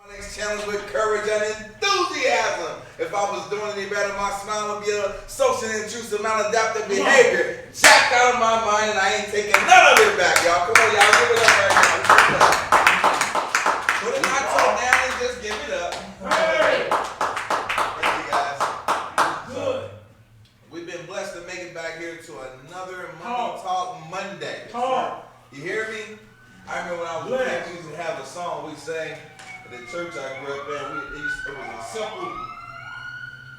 Next challenge with courage and enthusiasm. If I was doing any better, my smile would be a socially intrusive, maladaptive behavior jacked out of my mind, and I ain't taking none of it back, y'all. Come on, y'all, give it up right now. Put it my toe down and just give it up. Hey. Thank you, guys. Good. We've been blessed to make it back here to another Money Talk Monday. You hear me? I remember when I was little, we used to have a song we sang at the church I grew up in. It was a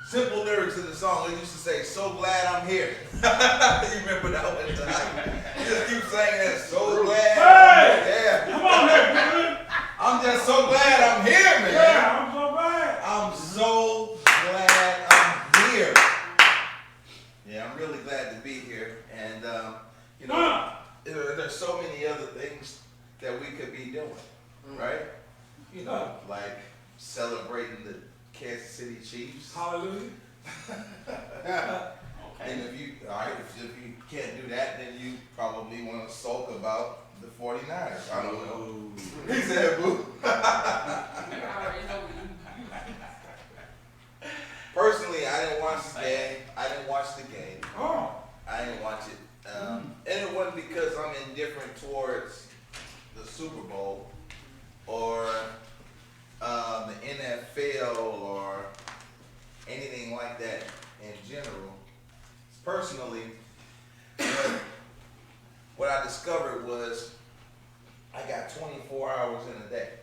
simple lyrics in the song. It used to say, "So glad I'm here." You remember that one time? You just keep saying that, "So glad." Hey! Yeah. Come on here, man. I'm just so glad I'm here, man. Yeah, I'm so glad. I'm so glad I'm here. Yeah, I'm really glad to be here. And, you know, there's so many other things that we could be doing, right? You know, like celebrating the Kansas City Chiefs. Hallelujah. Okay. And if you can't do that, then you probably want to sulk about the 49ers. I don't know. He said, "Boo." Personally, I didn't watch the game. I didn't watch it. And it wasn't because I'm indifferent towards the Super Bowl or the NFL or anything like that in general. Personally, what I discovered was I got 24 hours in a day,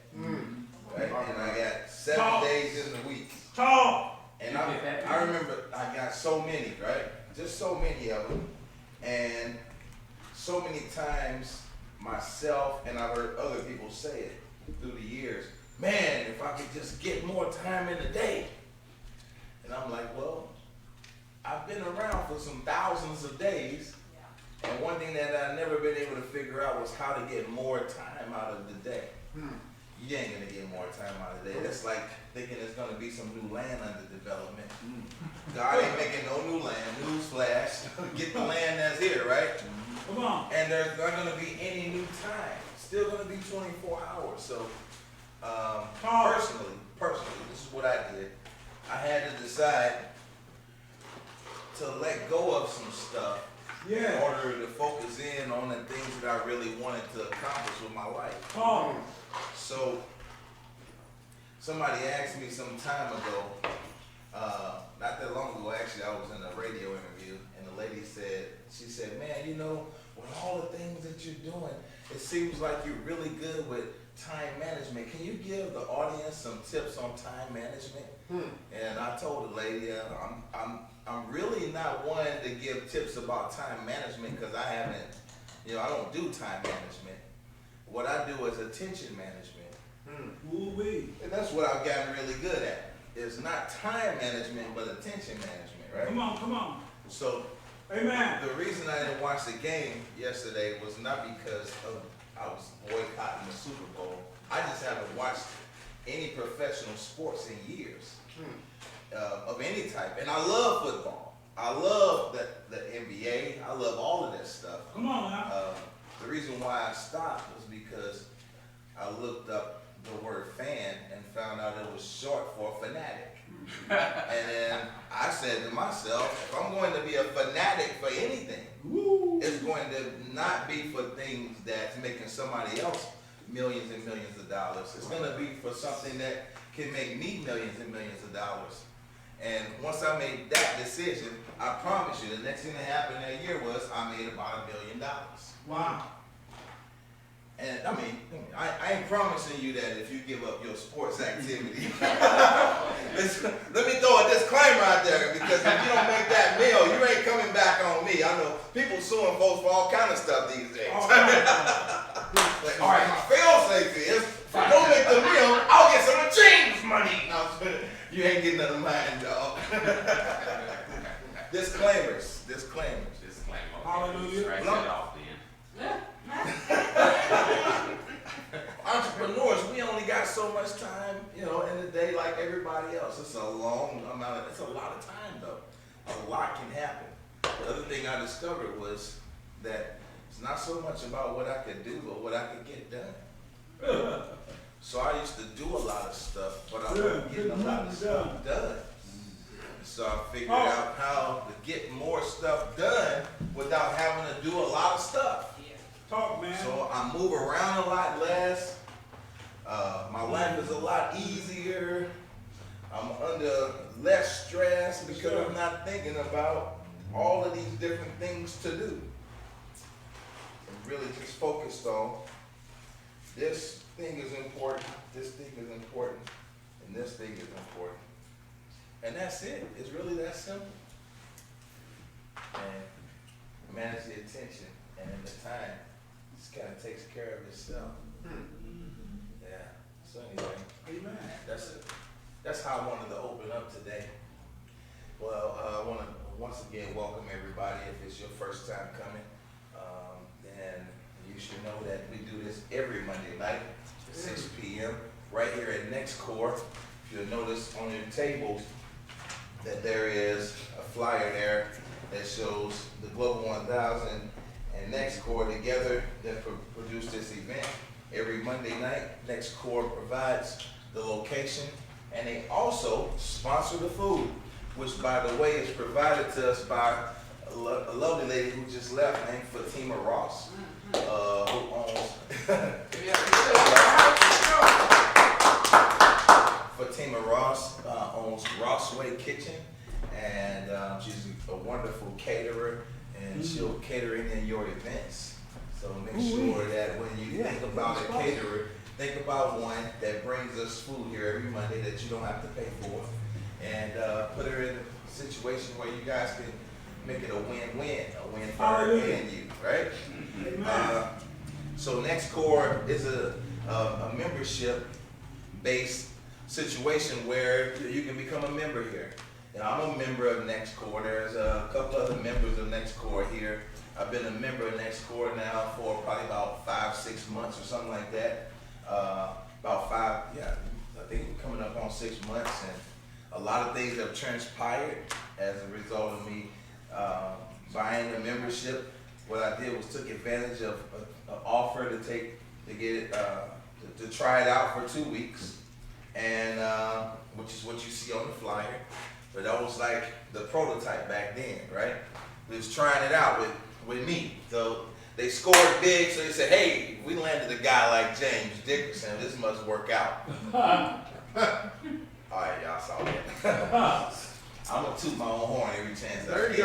right? And I got 7 days in the week. And I remember I got so many, right? Just so many of them. And so many times myself, and I've heard other people say it through the years, "Man, if I could just get more time in the day." And I'm like, well, I've been around for some thousands of days, and one thing that I've never been able to figure out was how to get more time out of the day. You ain't gonna get more time out of the day. That's like thinking there's gonna be some new land under development. God ain't making no new land. Newsflash. Get the land that's here, right? Come on. And there's not gonna be any new time. Still gonna be 24 hours. So, personally, this is what I did. I had to decide to let go of some stuff in order to focus in on the things that I really wanted to accomplish with my life. So, somebody asked me some time ago, not that long ago actually, I was in a radio interview, and the lady said, "Man, you know, with all the things that you're doing, it seems like you're really good with time management. Can you give the audience some tips on time management?" And I told the lady, I'm really not one to give tips about time management because I don't do time management. What I do is attention management. And that's what I've gotten really good at. It's not time management, but attention management, right? Come on. So, amen. The reason I didn't watch the game yesterday was not because I was boycotting the Super Bowl. I just haven't watched any professional sports in years of any type. And I love football. I love the NBA. I love all of that stuff. Come on now. The reason why I stopped was because I looked up the word fan and found out it was short for fanatic. And then I said to myself, if I'm going to be a fanatic for anything, it's going to not be for things that's making somebody else millions and millions of dollars. It's going to be for something that can make me millions and millions of dollars. And once I made that decision, I promise you, the next thing that happened that year was I made about $1 million. Wow. And I mean, I ain't promising you that if you give up your sports activity. Let me throw a disclaimer out there, because if you don't make that meal, you ain't coming back on me. I know people suing folks for all kind of stuff these days. Like, all right, my fail-safe is, if I don't make the meal, I'll get some of James' money. No, you ain't getting none of mine, dog. Disclaimers. Hallelujah. Right off then. Entrepreneurs, we only got so much time, in the day like everybody else. It's a lot of time though. A lot can happen. The other thing I discovered was that it's not so much about what I could do, but what I could get done. So I used to do a lot of stuff, but I wasn't getting a lot of stuff done. So I figured out how to get more stuff done without having to do a lot of stuff. Talk, man. So I move around a lot less. My life is a lot easier. I'm under less stress because I'm not thinking about all of these different things to do. I'm really just focused on this thing is important, this thing is important, and this thing is important. And that's it. It's really that simple. And manage the attention and the time. Just kind of takes care of itself. Yeah. So anyway, Amen. that's how I wanted to open up today. Well, I want to once again welcome everybody. If it's your first time coming, then you should know that we do this every Monday night at 6 p.m. right here at NexCore. If you'll notice on your tables that there is a flyer there that shows the Global 1000 and NexCore together that produce this event every Monday night. NexCore provides the location, and they also sponsor the food, which, by the way, is provided to us by a lovely lady who just left named Fatima Ross, who owns Fatima Ross owns RossWay Kitchen, and she's a wonderful caterer, and she'll cater in your events. So make sure that when you think about a caterer, think about one that brings us food here every Monday that you don't have to pay for, and put her in a situation where you guys can make it a win-win, a win for her and you, right? So NexCore is a membership-based situation where you can become a member here. And I'm a member of NexCore. There's a couple other members of NexCore here. I've been a member of NexCore now for probably about 5-6 months or something like that. I think we're coming up on 6 months, and a lot of things have transpired as a result of me buying a membership. What I did was took advantage of an offer to try it out for 2 weeks, and which is what you see on the flyer. But that was like the prototype back then, right? We was trying it out with me. So they scored big, so they said, hey, we landed a guy like James Dickerson. This must work out. All right, y'all saw that. I'm going to toot my own horn every chance I get.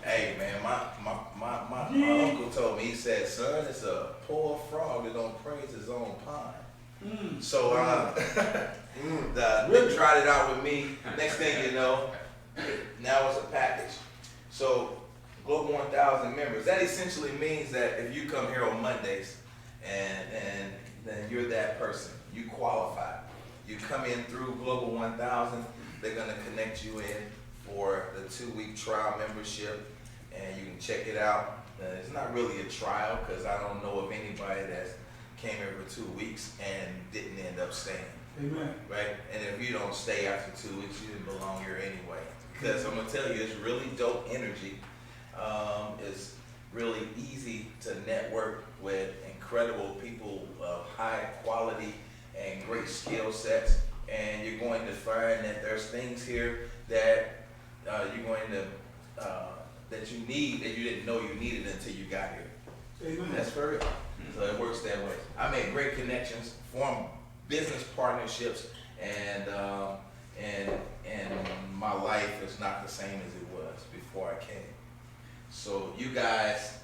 Hey, man, my uncle told me, he said, son, it's a poor frog that don't praise his own pond. So they tried it out with me. Next thing you know, now it's a package. So Global 1000 members, that essentially means that if you come here on Mondays and then you're that person, you qualify. You come in through Global 1000, they're going to connect you in for the 2-week trial membership, and you can check it out. It's not really a trial because I don't know of anybody that came here for 2 weeks and didn't end up staying. Amen. Right? And if you don't stay after 2 weeks, you didn't belong here anyway. Because I'm going to tell you, it's really dope energy. It's really easy to network with incredible people of high quality and great skill sets. And you're going to find that there's things here that you're going to that you need that you didn't know you needed until you got here. Amen. That's for real. So it works that way. I made great connections, formed business partnerships, and my life is not the same as it was before I came. So you guys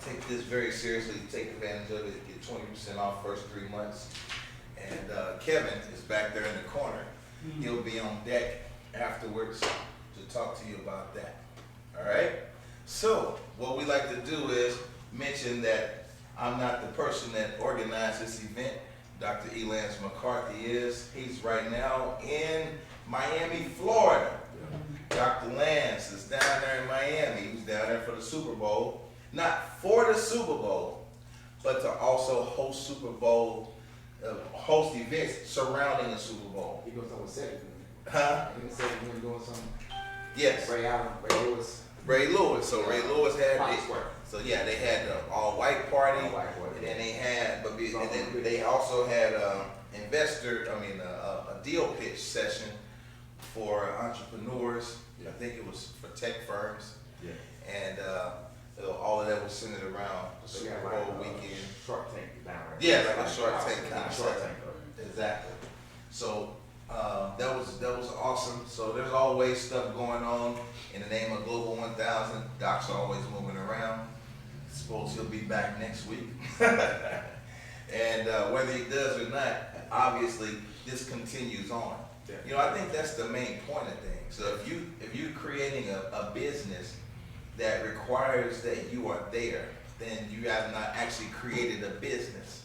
take this very seriously. Take advantage of it. Get 20% off first 3 months. And Kevin is back there in the corner. He'll be on deck afterwards to talk to you about that. All right? So what we like to do is mention that I'm not the person that organized this event. Dr. Elance McCarthy is. He's right now in Miami, Florida. Dr. Lance is down there in Miami. He was down there for the Super Bowl. Not for the Super Bowl, but to also host Super Bowl, host events surrounding the Super Bowl. He goes on with 7. Huh? He said he was doing something. Yes. Ray Allen, Ray Lewis. Ray Lewis. So Ray Lewis had Fox Square. so yeah, they had the all white party, and then they had, and then they also had a deal pitch session for entrepreneurs. I think it was for tech firms. Yeah. And all of that was centered around the Super Bowl weekend. Shark Tank down there. Yeah, like a Shark Tank concept. Shark Tank. Exactly. So that was awesome. So there's always stuff going on in the name of Global 1000. Doc's always moving around. Suppose he'll be back next week. And whether he does or not, obviously this continues on. Yeah. You know, I think that's the main point of things. So if you're creating a business that requires that you are there, then you have not actually created a business,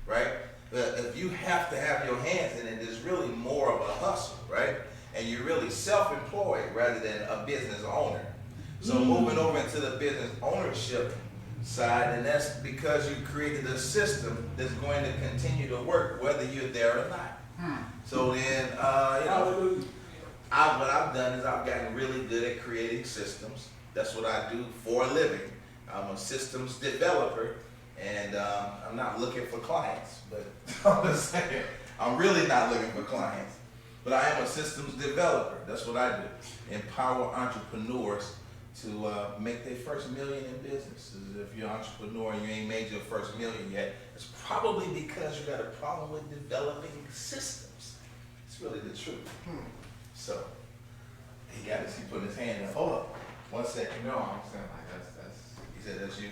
right? But if you have to have your hands in it, it's really more of a hustle, right? And you're really self-employed rather than a business owner. So moving over into the business ownership side, and that's because you created a system that's going to continue to work whether you're there or not. So then, what I've done is I've gotten really good at creating systems. That's what I do for a living. I'm a systems developer, and I'm not looking for clients, but I'm just saying, I'm really not looking for clients, but I am a systems developer. That's what I do. Empower entrepreneurs to make their first million in business. If you're an entrepreneur and you ain't made your first million yet, it's probably because you got a problem with developing systems. It's really the truth. So, he got this, he put his hand up. Hold up, 1 second. No, I'm saying like that's. He said that's you?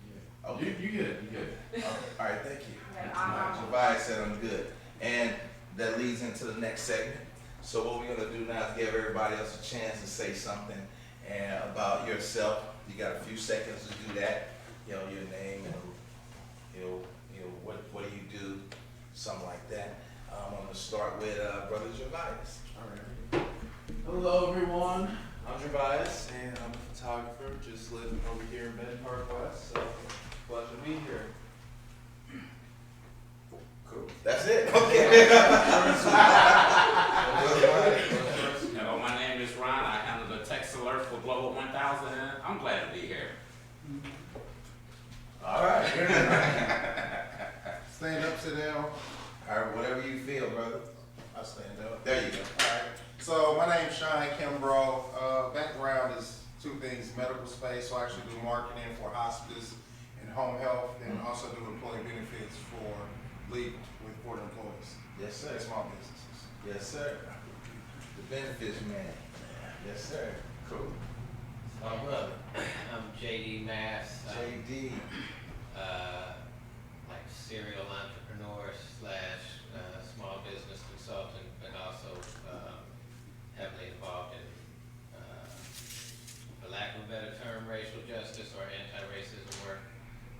Yeah. Okay. You good, you good. Okay. All right, thank you. Javai said I'm good. And that leads into the next segment. So what we're gonna do now is give everybody else a chance to say something about yourself. You got a few seconds to do that. You know, your name, what do you do, something like that. I'm gonna start with Brother Javai. All right. Hello, everyone. I'm Gervais, and I'm a photographer, just living over here in Benton Park West, so pleasure to be here. Cool. That's it. Okay. Hello, my name is Ron. I handle the text alert for Global 1000, and I'm glad to be here. All right. Stand up, sit down. All right, whatever you feel, brother. I stand up. There you go. All right. So my name's Sean Kimbrough. Background is two things: medical space. So I actually do marketing for hospice and home health, and also do employee benefits for legal for the employees. Yes, sir. And small businesses. Yes, sir. The benefits man. Yes, sir. Cool. My brother. I'm JD Mass. JD. Like serial entrepreneur / small business consultant, but also heavily involved in, for lack of a better term, racial justice or anti-racism work.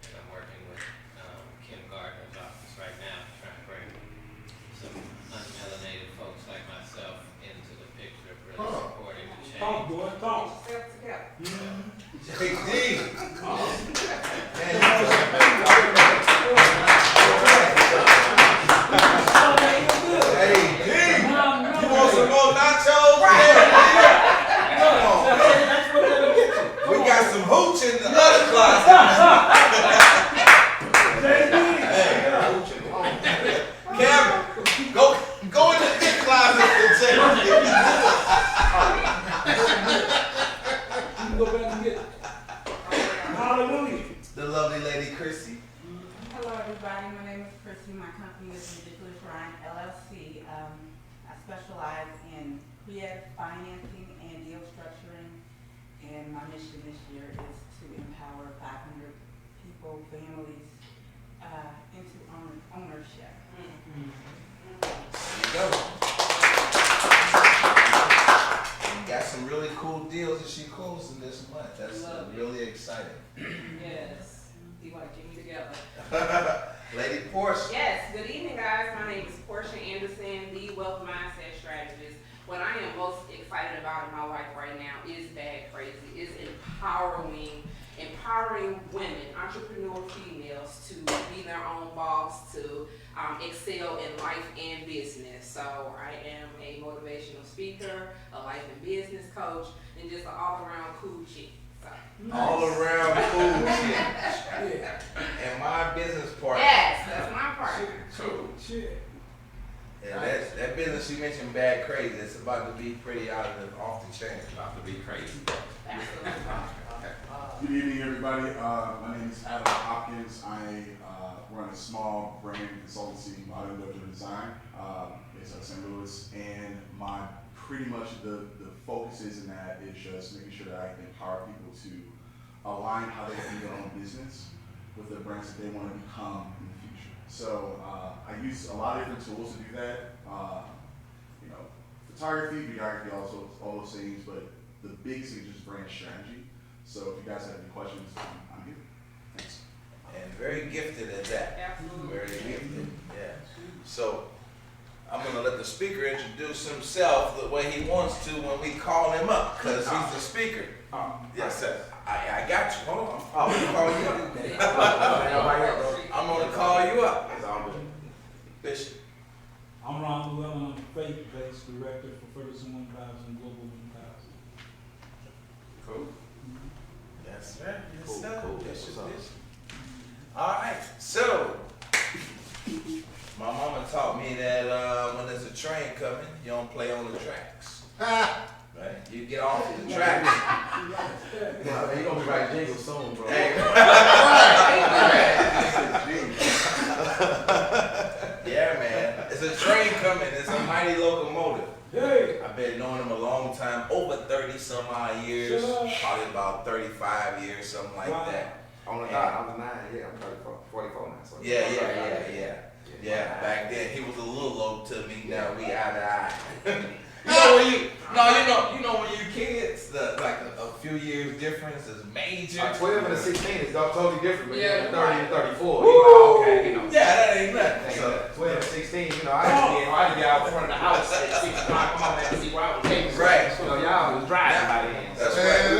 And I'm working with Kim Gardner's office right now, trying to bring some unmelanated folks like myself into the picture, really supporting the change. Talk, boy, talk. JD. Hey, D. You want some more nachos? Come on. We got some hooch in the other closet. Cameron, go in the big closet and check. Go back and get it. Hallelujah. The lovely lady Chrissy. Hello, everybody. My name is Chrissy. My company is Ridiculous Ryan LLC. I specialize in creative financing and deal structuring, and my mission this year is to empower 500 people, families, into ownership. There you go. Got some really cool deals that she closed in this month. That's really exciting. Yes. See what get me together. Lady Portia. Yes. Good evening, guys. My name is Portia Anderson, the Wealth Mindset Strategist. What I am most excited about in my life right now is bad crazy. It's empowering empowering women, entrepreneur females, to be their own boss, to excel in life and business. So I am a motivational speaker, a life and business coach, and just an all-around cool chick. So. All around cool shit. And my business partner. Yes, that's my partner. Cool. Shit. Yeah, that business you mentioned, Bad Crazy, it's about to be pretty off the chain. About to be crazy. Absolutely. Good evening, everybody. My name is Adam Hopkins. I run a small brand consultancy, Modern Industrial Design, based out of St. Louis, and pretty much the focus is in that is just making sure that I can empower people to align how they do their own business with the brands that they want to become in the future. So I use a lot of different tools to do that. Photography, videography, also all those things, but the biggest thing is just brand strategy. So if you guys have any questions, I'm here. Thanks. And very gifted at that. Absolutely. Very gifted, yeah. So I'm gonna let the speaker introduce himself the way he wants to when we call him up, because he's the speaker. Yes, sir. I got you. Hold on. I'm gonna call you up. I'm gonna call you up. Bishop. I'm Ron Llewellyn. I'm faith-based director for Ferguson 1000, Global 1000. Cool. Yes, sir. Yes, Cool, sir. cool. Bishop, What's up? Bishop. All right. So, my mama taught me that when there's a train coming, you don't play on the tracks. Right? You get off the tracks. Yeah, you're gonna be writing jingles soon, bro. Hey. Yeah, man. It's a train coming. It's a mighty locomotive. Hey! I've been knowing him a long time, over 30 some odd years, Sure. probably about 35 years, something like Wow. that. On the dot, I'm 9, yeah, I'm 34, 44 now. So Yeah, back then he was a little low to me. Now we eye to eye. You know when you kids, like a few years difference is major. 12 and a 16 is totally different, but Yeah, 30 and 34, Woo! you know, okay, you know. Yeah, that ain't nothing. So, 12 and 16, you know, I had to get out in front of the house at 6 o'clock, come on, man, see where I was taking. Right. You know, y'all was driving by then. that's right. He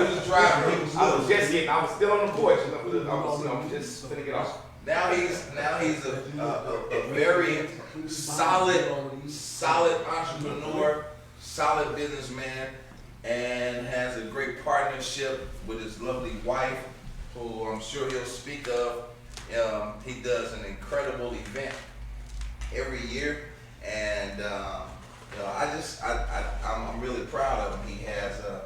was driving. He was I was little. just getting, I was still on the porch, I was just finna get off. Now he's a very solid entrepreneur, solid businessman, and has a great partnership with his lovely wife, who I'm sure he'll speak of. He does an incredible event every year, and I'm really proud of him. He has a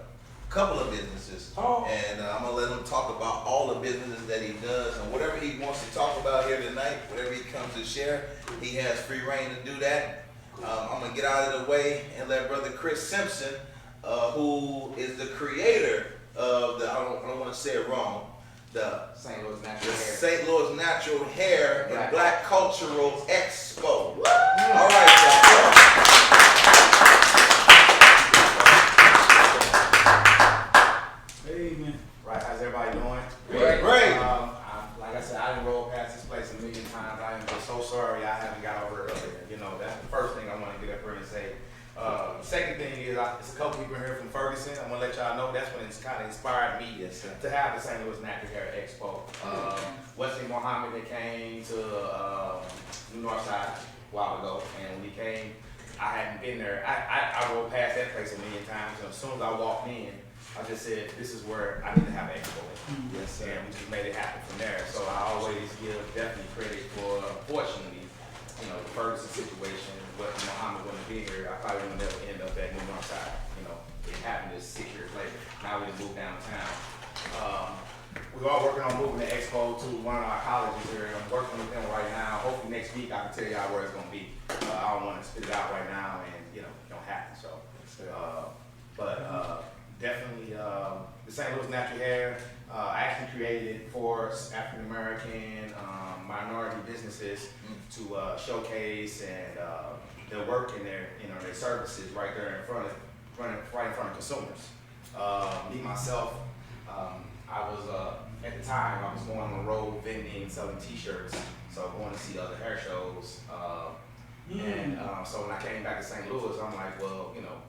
couple of businesses, and I'm gonna let him talk about all the businesses that he does, and whatever he wants to talk about here tonight, whatever he comes to share, he has free reign to do that. I'm gonna get out of the way and let Brother Chris Simpson, who is the creator of the, I don't want to say it wrong, the St. Louis Natural Hair. St. Louis Natural Hair and Black Cultural Expo. Woo! All right, y'all. Amen. Right, how's everybody doing? Great. Like I said, I didn't roll past this place a million times. I am just so sorry I haven't got over it earlier. You know, that's the first thing I want to get up here and say. The second thing is, it's a couple people here from Ferguson. I'm gonna let y'all know that's when it's kind of inspired me to have the St. Louis Natural Hair Expo. Wesley Muhammad, they came to New Northside a while ago, and when he came, I hadn't been there. I rolled past that place a million times, and as soon as I walked in, I just said, this is where I need to have an expo. Yes, sir. And we just made it happen from there. So I always give definitely credit for, unfortunately, you know, the Ferguson situation, but Muhammad wouldn't be here, I probably would never end up at New Northside. You know, it happened just 6 years later. Now we just moved downtown. We are working on moving the expo to one of our colleges here. I'm working with them right now. Hopefully next week I can tell y'all where it's gonna be. I don't want to spit it out right now, and you know, it don't happen. So, definitely the St. Louis Natural Hair. I actually created it for African American minority businesses to showcase and their work and their services right there in front of consumers. Me myself, I was at the time I was going on the road vending, selling T-shirts, so going to see other hair shows. And so when I came back to St. Louis, I'm like, well, you know,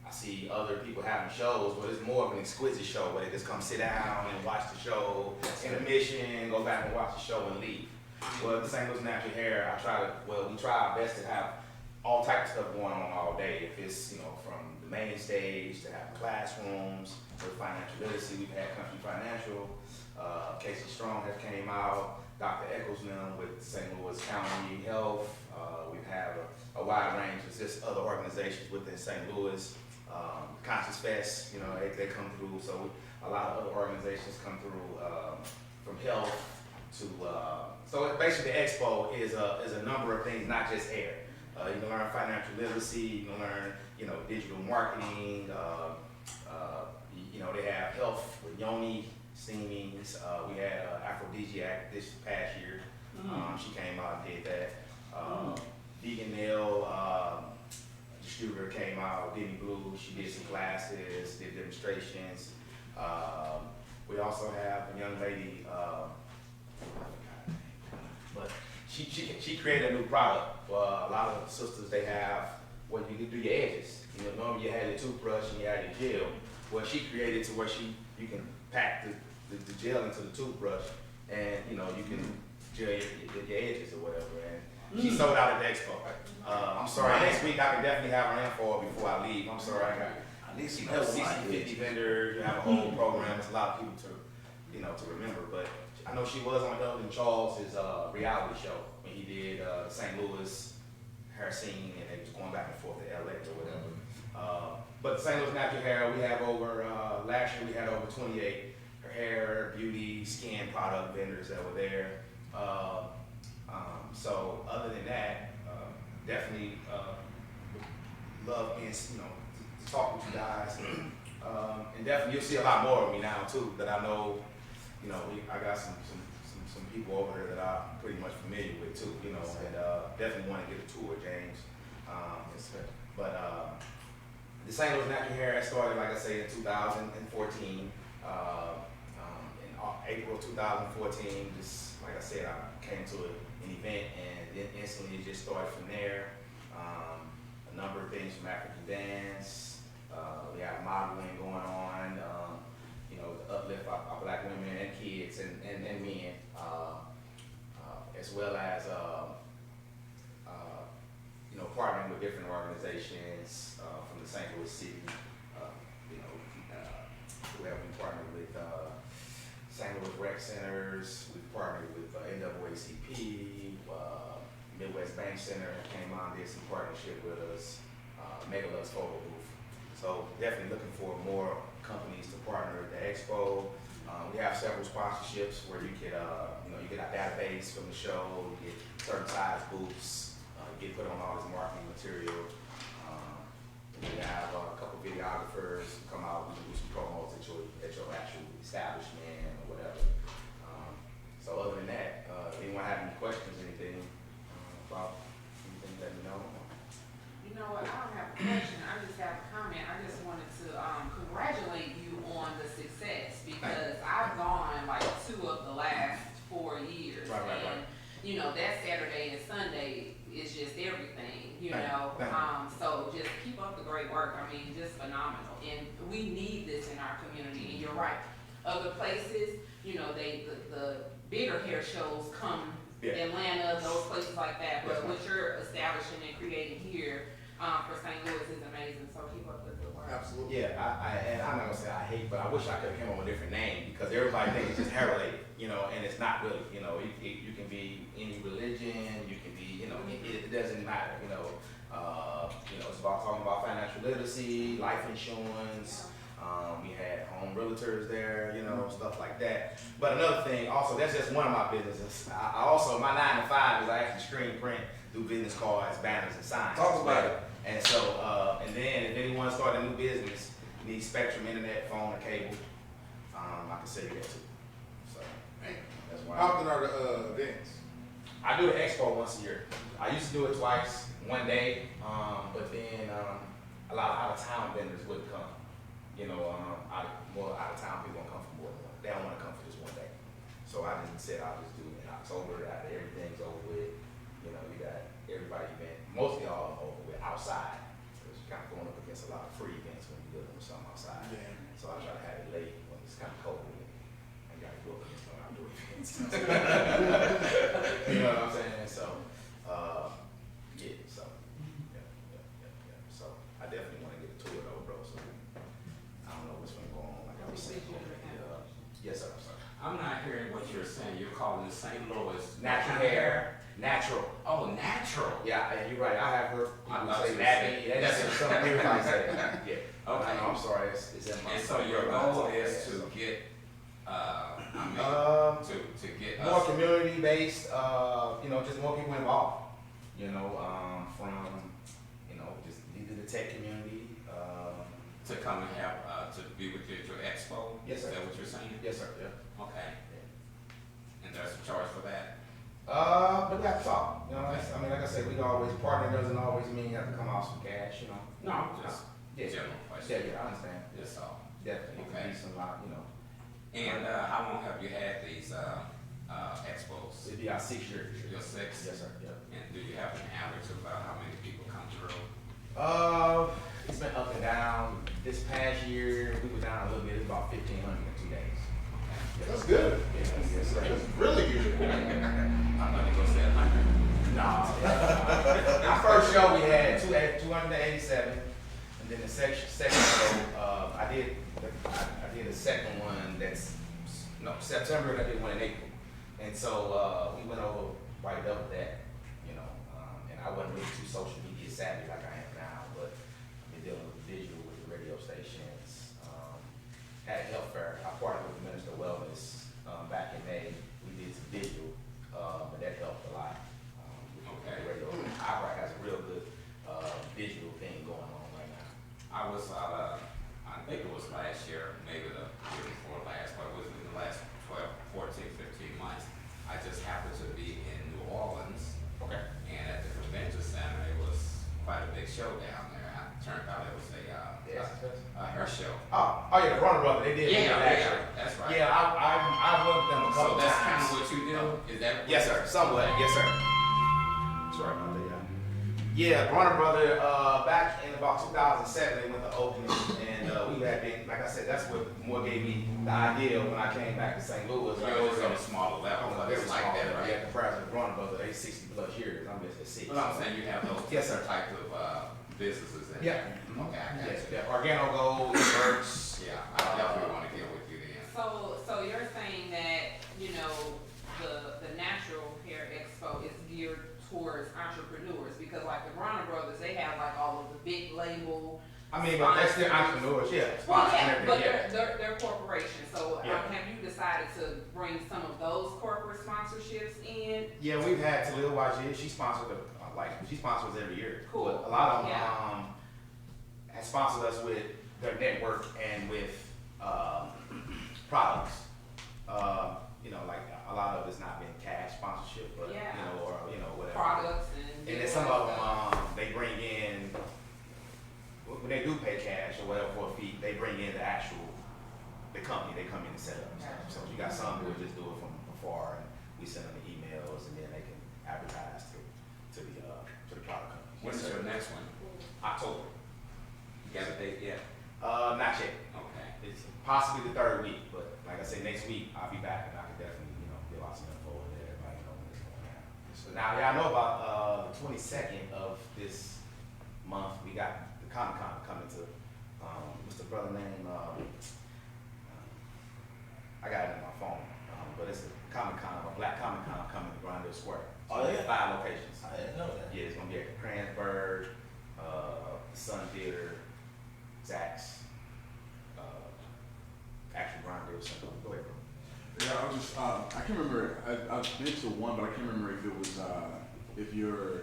I see other people having shows, but it's more of an exquisite show where they just come sit down and watch the show, intermission, go back and watch the show and leave. Well, the St. Louis Natural Hair, we try our best to have all types of stuff going on all day. If it's, from the main stage to have classrooms, with financial literacy, we've had Country Financial, Casey Strong has came out, Dr. Eccleston with St. Louis County Health. We've had a wide range of just other organizations within St. Louis. Conscious Fest, they come through. So a lot of other organizations come through from health to. So basically, the expo is a number of things, not just hair. You can learn financial literacy. You can learn, digital marketing. They have health with yoni steamings. We had aphrodisiac this past year. She came out and did that. Vegan nail distributor came out, Diddy Blue. She did some classes, did demonstrations. We also have a young lady, but she created a new product. A lot of sisters, they have what you can do your edges. Normally you had your toothbrush and you had your gel. Well, she created to where you can pack the gel into the toothbrush, and you can gel your edges or whatever. And she sold out at the expo. I'm sorry. Next week I can definitely have her info before I leave. I'm sorry. I got at least 60, 50 vendors. You have a whole program. It's a lot of people to remember. But I know she was on Elton Charles's reality show when he did the St. Louis hair scene, and they was going back and forth to LA or whatever. But St. Louis Natural Hair, we have over, last year we had over 28 hair, beauty, skin product vendors that were there. So other than that, definitely love being, to talk with you guys. And definitely you'll see a lot more of me now too, that I know, I got some people over there that I'm pretty much familiar with too, and definitely want to get a tour, James. But the St. Louis Natural Hair started, like I say, in 2014. In April of 2014, just like I said, I came to an event, and then instantly it just started from there. A number of things from African dance. We have modeling going on. To uplift our black women and kids and men, as well as partnering with different organizations from the St. Louis city. We partnered with St. Louis Rec Centers. We've partnered with NAACP, Midwest Bank Center came on, did some partnership with us, Megalux Photo Booth. So definitely looking for more companies to partner at the expo. We have several sponsorships where you get you get a database from the show, you get certain size booths, you get put on all this marketing material. We have a couple videographers come out and do some promos at your actual establishment or whatever. So other than that, anyone have any questions, anything about anything that you know? You know what, I don't have a question, I just have a comment. I just wanted to congratulate you on the success, because I've gone like 2 of the last 4 years. Right. That Saturday and Sunday is just everything, so just keep up the great work. I mean, just phenomenal. And we need this in our community, and you're right. Other places, the bigger hair shows come, Atlanta, those places like that, but what you're establishing and creating here for St. Louis is amazing, so keep up the good work. Absolutely. Yeah, and I'm not gonna say I hate, but I wish I could have came up with a different name, because everybody thinks it's just hair related, and it's not really. You can be any religion, you can be, it doesn't matter. It's about talking about financial literacy, life insurance. We had home realtors there, stuff like that. But another thing, also, that's just one of my businesses. I also, my 9 to 5 is I actually screen print, do business cards, banners, and signs. Talk about it. And so, and then if anyone start a new business, needs spectrum, internet, phone, or cable, I can sell you that too. So, that's why. How often are the events? I do the expo once a year. I used to do it twice, one day, but then a lot of out-of-town vendors wouldn't come. More out-of-town people don't come for more than one. They don't want to come for just one day. So I just said I'll just do it in October after everything's over with. You got everybody event, mostly all over with outside, because you're kind of going up against a lot of free events kind of cold. I got to go up against outdoor events. You know what I'm saying? So, yeah, so, yeah. So, I definitely want to get a tour though, bro. So, I don't know what's going to go on. Like I was saying, yes, sir. I'm not hearing what you're saying. You're calling St. Louis Natural hair, natural. Oh, natural. Yeah, and you're right. I have heard I people thought say you nappy. said- That's something everybody say. Yeah. Okay. I'm sorry. It's in my. And so your goal is to get, to get more us community based. You know, just more people involved. You know, from just either the tech community. to come and have, to be with your expo? Yes, sir. Is that what you're saying? Yes, sir. Yeah. Okay. And there's a charge for that? But we have to talk. You know, I mean, like I said, we always partner doesn't always mean you have to come off some cash. You know. No, just Yeah. general question. Yeah, I understand. That's all. Definitely. Okay. Be some lot. You know. And, how long have you had these, expos? It'd be our 6 years. Your six? Yes, sir. Yeah. And do you have an average about how many people come through? It's been up and down. This past year, we were down a little bit. It was about 1,500 in 2 days. That's good. Yes, sir. That's really good. I'm gonna go say 100. No. Our first show we had 287, and then the second show I did a second one that's September, and I did one in April, and so we went over quite double that, and I wasn't really too social media savvy like I am now, but I've been dealing with visual with the radio stations. Had a health fair. I partnered with the Minister of Wellness back in May. We did some visual, but that helped a lot. Okay. The radio. Iraq has a real good visual thing going on right now. I was out, I think it was last year, maybe the year before last, but it was in the last 12, 14, 15 months. I just happened to be in New Orleans. Okay. And at the convention center, it was quite a big show down there. It turned out it was her show. Oh yeah, the Runner Brother. They did. That's right. Yeah, I've worked with them a So couple that's kind times. of what you do? Is that? Yes, sir. Somewhat. Yes, sir. Sorry about that. Yeah, Runner Brother. Back in about 2007, they went to Oakland, and we had been, like I said, that's what more gave me the idea when I came back to St. Louis. You always on a smaller level, but it's like that, right? Yeah, compared to the Runner Brother, they 60 plus years. I'm just at 6. But I'm saying you have those Yes, sir. type of businesses in Yeah. there. Okay, I got Yes, you. yeah. Organo Gold, Works. Yeah, I definitely want to get with you then. So you're saying that, the Natural Hair Expo is geared towards entrepreneurs, because like the Bronner Brothers, they have like all of the big label. I mean, but that's their entrepreneurs, yeah. Well, Sponsors and yeah, but everything, yeah. they're corporations, so Yeah. have you decided to bring some of those corporate sponsorships in? Yeah, we've had Talil YG. She sponsored she sponsors every year. Cool. But a lot of them Yeah. has sponsored us with their network and with products. Like a lot of it's not been cash sponsorship, but Yeah. or whatever. Products and. And then some of them they bring in when they do pay cash or whatever for a fee, they bring in the company. They come in and set up. And stuff. So you got some who will just do it from afar, and we send them the emails, and then they can advertise to the product company. When's your next one? October. You got a date yet? Not yet. Okay. It's possibly the 3rd week, but like I say, next week I'll be back and I can definitely give out some info and let everybody know when it's going down. So now y'all know about the 22nd of this month. We got the Comic-Con coming to what's the brother name? I got it in my phone, but it's a Comic-Con, a Black Comic-Con coming to Grindel Square. Oh, yeah? 5 locations. I didn't know that. Yeah, it's gonna be at Cransburg, Sun Theater, Zach's, actual Grindel Center. Go ahead, bro. Yeah, I was just, I can't remember, I've been to one, but I can't remember if it was, if you're,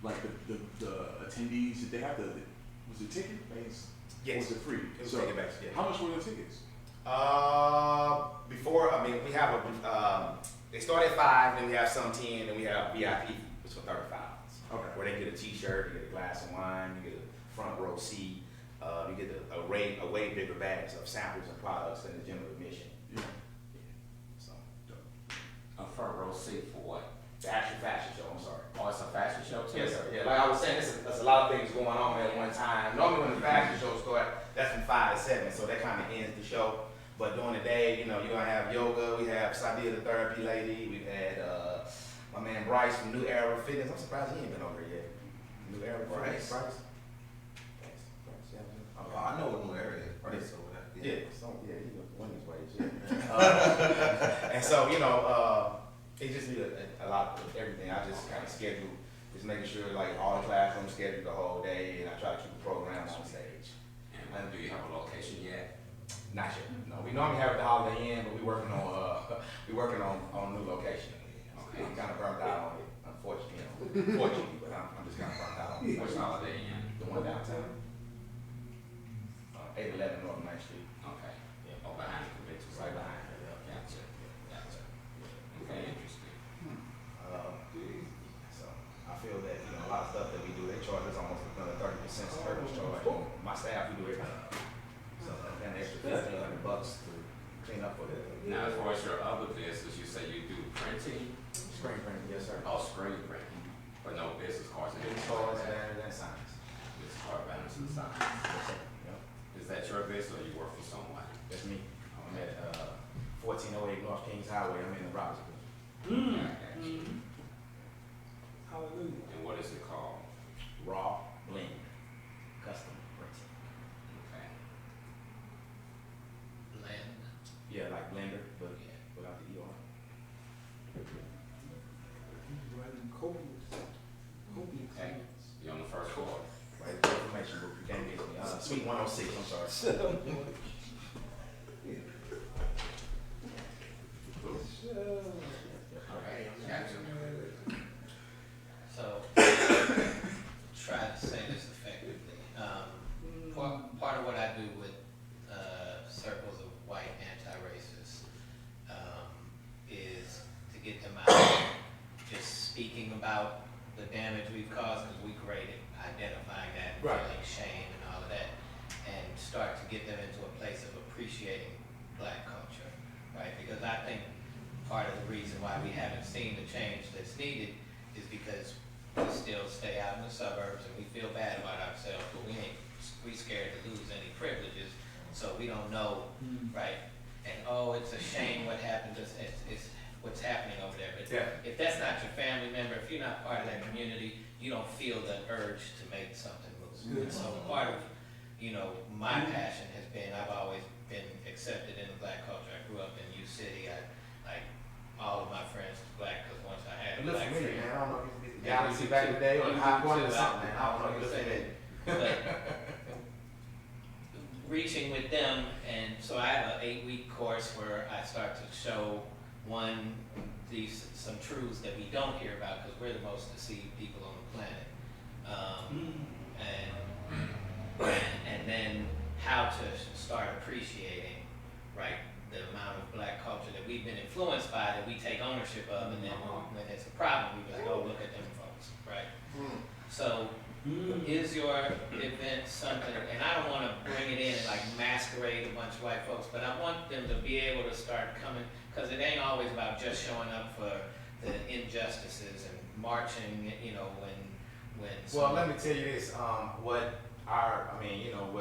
like, the attendees, did they have was it ticket based? Yes. Or was it free? It was So, ticket based, yeah. how much were the tickets? We have they start at 5, then we have some 10, then we have VIP, which is for $35. Okay. Where they get a t-shirt, you get a glass of wine, you get a front row seat, you get a way bigger bags of samples and products than the general admission. Yeah. So, A front row seat for what? the actual fashion show, I'm sorry. Oh, it's a fashion show too? Yes, sir. Yeah, like I was saying, there's a lot of things going on at one time. Normally when the fashion shows start, that's from 5 to 7, so that kind of ends the show. But during the day, you know, you're gonna have yoga. We have Sadia, the therapy lady. We've had my man Bryce from New Era Fitness. I'm surprised he ain't been over here yet. New Era Fitness. Bryce. Oh, I know what new area is, right? So that, Yeah, he was one of these ways, yeah. And so, you know, it just need a lot of everything. I just kind of schedule, just making sure like all the classrooms scheduled the whole day, and I try to keep the program on stage. And do you have a location yet? Not yet. No, we normally have it at the Holiday Inn, but we're working on new location. Okay. I'm kind of burnt out on it, unfortunately, but I'm just kind of burnt out on it. Which Holiday Inn? The one downtown. 811 North Main Street. Okay. Oh, behind the convention Right center. behind it, yeah. Gotcha. Gotcha. Okay, interesting. So I feel that, you know, a lot of stuff that we do, they charge us almost another 30% service charge. My staff, we do it. So an extra $1,500 to clean up for it. Now, as far as your other business, you say you do printing, Screen printing, yes, sir. screen printing, but no business cards. Business cards, banners, and signs. Business card banners and signs. Yes, sir. Yep. Is that your business or you work for someone? That's me. I'm at 1408 North Kings Highway. I'm in the Robertsville. Okay. Hallelujah. And what is it called? Raw Blend Custom Printing. Okay. Land. Yeah, like blender, but without the ER. He's writing copious Okay. notes. You on the first floor? Right, the information book. You can't get me. Suite 106. I'm sorry. Okay. Gotcha. So, try to say this effectively. Part of what I do with circles of white anti-racists is to get them out, just speaking about the damage we've caused, because we created, identifying that, Right. feeling shame and all of that, and start to get them into a place of appreciating Black culture, right? Because I think part of the reason why we haven't seen the change that's needed is because we still stay out in the suburbs and we feel bad about ourselves, but we scared to lose any privileges, so we don't know, right? And it's a shame what happened, it's what's happening over there. But Yeah. if that's not your family member, if you're not part of that community, you don't feel the urge to make something move. And so part of, you know, my passion has been, I've always been accepted in the Black culture. I grew up in U City. All of my friends was Black because once I had a It looks Black familiar, friend. man. I don't know if it's the Galaxy back in the day or the High Point or something, man. I don't know if it's that. But reaching with them, and so I have an 8-week course where I start to show some truths that we don't hear about because we're the most deceived people on the planet, and then how to start appreciating, right, the amount of Black culture that we've been influenced by that we take ownership of, and then when it's a problem, we be like, oh, look at them folks, right? So, is your event something, and I don't want to bring it in and like masquerade a bunch of white folks, but I want them to be able to start coming, because it ain't always about just showing up for the injustices and marching, you know, when. Well, let me tell you this, what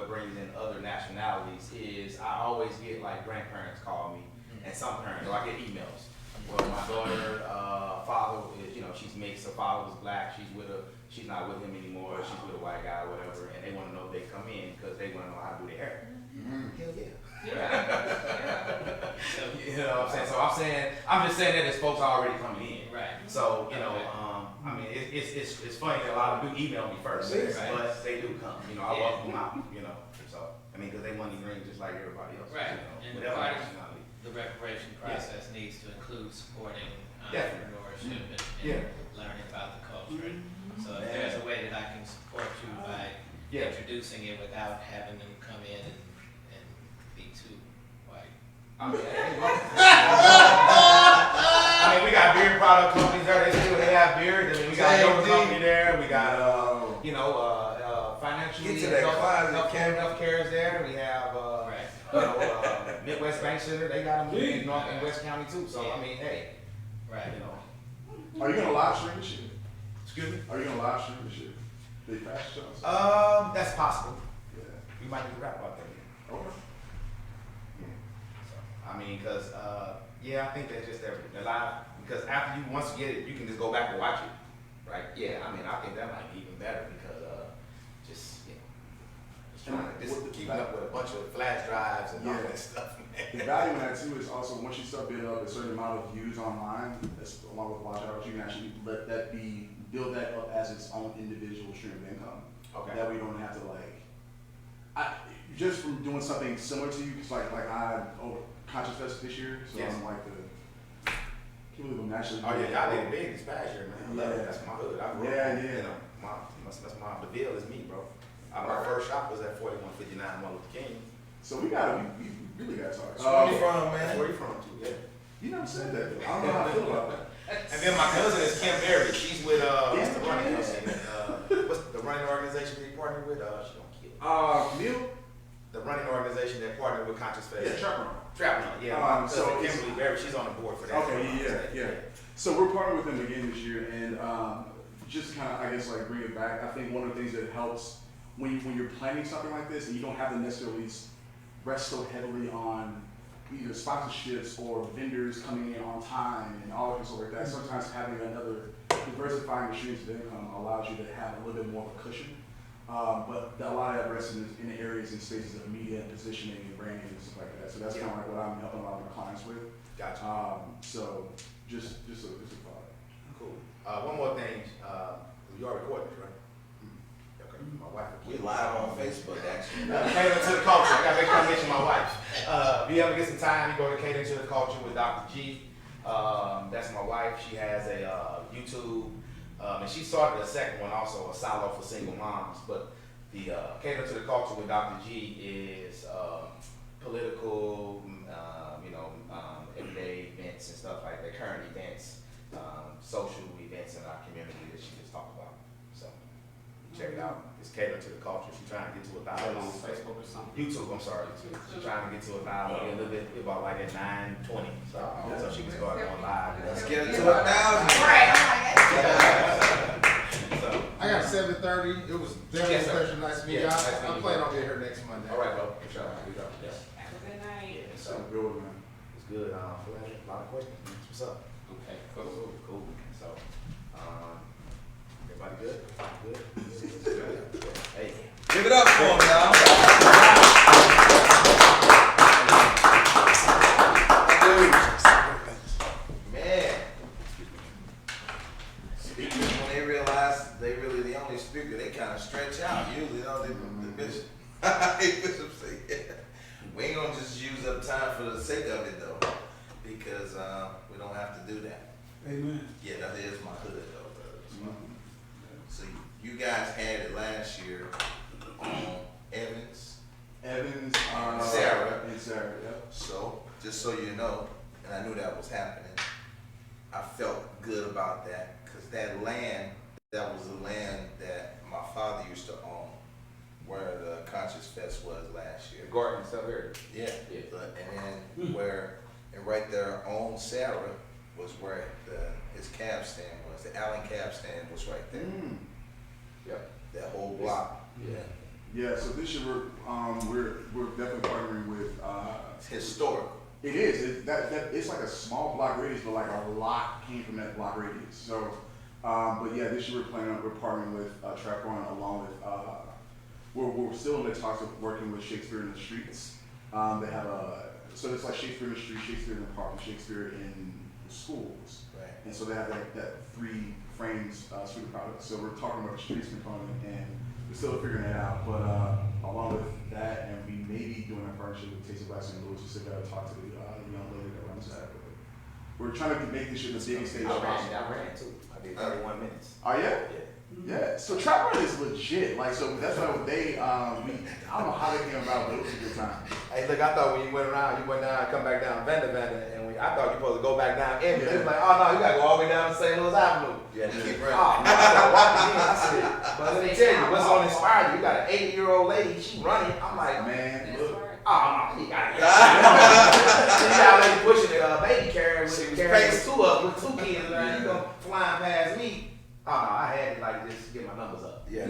brings in other nationalities is I always get like grandparents call me, and some parents, or I get emails. Well, my daughter, father is, she's mixed, her father was Black, she's not with him anymore, she's with a white guy or whatever, and they want to know if they come in because they want to know how to do their hair. Hell yeah. You know what I'm saying? So I'm just saying that there's folks already coming in. Right. So, it's funny that a lot of them do email me first, but they do come. I welcome them out, so, because they want to bring just like everybody else. Right. And whatever part of nationality. the reparation process needs to include supporting Definitely. entrepreneurship and learning about the culture. So if there's a way that I can support you by introducing it without having them come in and be too white. We got beer product companies there. They have beer. We got a yoga company there. We got financially Get to that closet, healthcare is there. We have Midwest Bank Center. They got them in North and West County too. So hey, right. Are you gonna live stream this shit? Excuse me. Are you gonna live stream this shit? Big fast shows. That's possible. Yeah. We might need to rap about that. Okay. So mean, cause, yeah, I think that's just that, because after once you get it, you can just go back and watch it, right? Yeah, I mean, I think that might be even better because, just, keeping up with a bunch of flash drives and all that stuff, man. The value in that too is also once you start building up a certain amount of views online, that's along with watch hours, you can actually build that up as its own individual stream of income. Okay. That way you don't have to just from doing something similar to you, cause like I Conscious Fest this year, so yes. I'm like can't believe I'm actually. Oh yeah, y'all did it big this past year, man. I love it. That's my hood. I grew up, you know, that's my DeVille is me, bro. My first shop was at 4159 Martin Luther King. So we really gotta talk. That's where you from, man. That's where you from too, yeah. You never said that though. I don't know how I feel about that. And then my cousin is Kim Berry. She's with what's the running what's the running organization they partnered with? She don't kill. Neil? The running organization that partnered with Conscious Fest. Yeah, Trap Run. Trap Run, yeah. My cousin So Kimberly Berry, she's on the board for that. Okay, yeah. So we're partnering with them again this year, and just kind of, I guess, like bring it back. I think one of the things that helps when you're planning something like this, and you don't have to necessarily rest so heavily on either sponsorships or vendors coming in on time and all of this like that. Sometimes having another diversifying the streams of income allows you to have a little bit more of a cushion. But a lot of that rests in the areas and spaces of media and positioning and branding and stuff like that. So that's kind of like what I'm helping a lot of my clients with. Gotcha. So just a thought. Cool. One more thing. You are recording this, right? Okay. My wife. We live on Facebook, actually. Catered to the culture. I gotta make sure I mention my wife. If you ever get some time, you go to Catered to the Culture with Dr. G. That's my wife. She has a YouTube, and she started a second one also, a silo for single moms. But the Catered to the Culture with Dr. G is political, everyday events and stuff like that, current events, social events in our community that she just talked about. So check it out. It's Catered to the Culture. She's trying to get to 1,000. On Facebook or something? YouTube, I'm sorry. She's trying to get to 1,000, a little bit, about like at 9:20. So she can start going live. Let's get it to 1,000. Right, So, I got 7:30. It was definitely Yes, a sir. pleasure. Nice to meet you. Yeah, nice to meet I'm you. planning on being here next Monday. all right, bro. Good job. Good job. Yeah. have a good night. Yeah, So so good, man. it's good. A lot of questions. What's up? Okay, cool. Cool. So, everybody good? Good. Good. Hey. Give it up for him, y'all. Man. Speakers, when they realize they really the only speaker, they kind of stretch out. Usually, the bishop, bishop say, yeah. We ain't gonna just use up time for the sake of it though, because we don't have to do that. Amen. Yeah, that is my hood though, brother. So you guys had it last year on Evans. Sarah. And Sarah, yeah. So, just so you know, and I knew that was happening, I felt good about that, because that land, that was the land that my father used to own, where the Conscious Fest was last year. The garden and stuff here. Yeah, and then and right there on Sarah was where his cab stand was. The Allen cab stand was right there. Yep. That whole block. Yeah. Yeah, so this year we're definitely partnering with. It's historical. It is. It's like a small block radius, but like a lot came from that block radius. So, but yeah, this year we're partnering with Trap Run along with. We're still in the talks of working with Shakespeare in the Streets. They have so it's like Shakespeare in the Street, Shakespeare in the Park, and Shakespeare in the schools. Right. And so they have that 3 frames suite of products. So we're talking about the streets component, and we're still figuring it out. But along with that, and we may be doing a partnership with Taste of Black St. Louis to sit down and talk to the young lady that runs that. We're trying to make this shit the biggest stage I possible. ran too. I did 31 minutes. Oh yeah? Yeah. Yeah, so Trap Run is legit. Like, so that's why they, I don't know how they came about, but it was a good time. Hey, look, I thought when you went around, you went down and come back down Vanda, and I thought you were supposed to go back down Envy. They was like, oh no, you gotta go all the way down to St. Louis Avenue. Yeah, keep Oh, running. no, I gotta walk again. I said, but let me tell you, what's gonna inspire you? You got an 80-year-old lady, she running. I'm like, Man, That's look. right. oh, you got it. You got a lady pushing a baby carrier with carrying 2 of them, with 2 kids, and you gonna flying past me. Oh no, I had to like just get my numbers up. Yeah.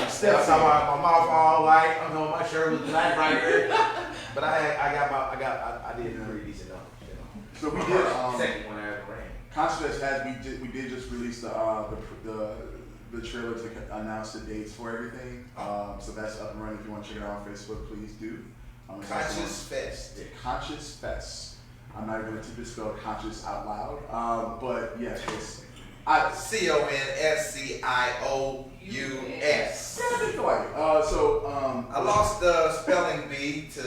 Steps on my mouth all white. I know my shirt was black right here. But I did pretty decent numbers, you know. So we did, Second one I ever ran. Conscious has, we did just release the trailer to announce the dates for everything. So that's up and running. If you want to check it out on Facebook, please do. Conscious Fest. Yeah, Conscious Fest. I'm not even going to typically spell conscious out loud. But yeah, it's CONSCIOUS. I lost the spelling bee to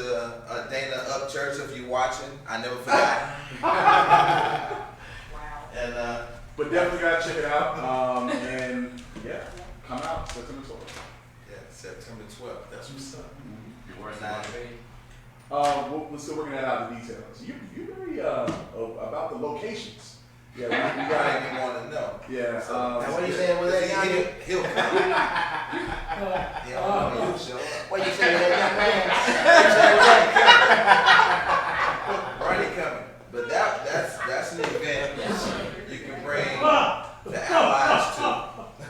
Dana Upchurch. If you watching, I never forgot. Wow. And but definitely gotta check it out. And yeah, come out September 12th. yeah, September 12th. That's what's up. You weren't Nine. We're still working that out the details. You're very about the locations. Yeah, we I got. didn't even want to know. Yeah. So, Now what you saying with that young man? He'll come. He'll show up. What you saying with that Ronnie coming. But that's an event you can bring the allies to.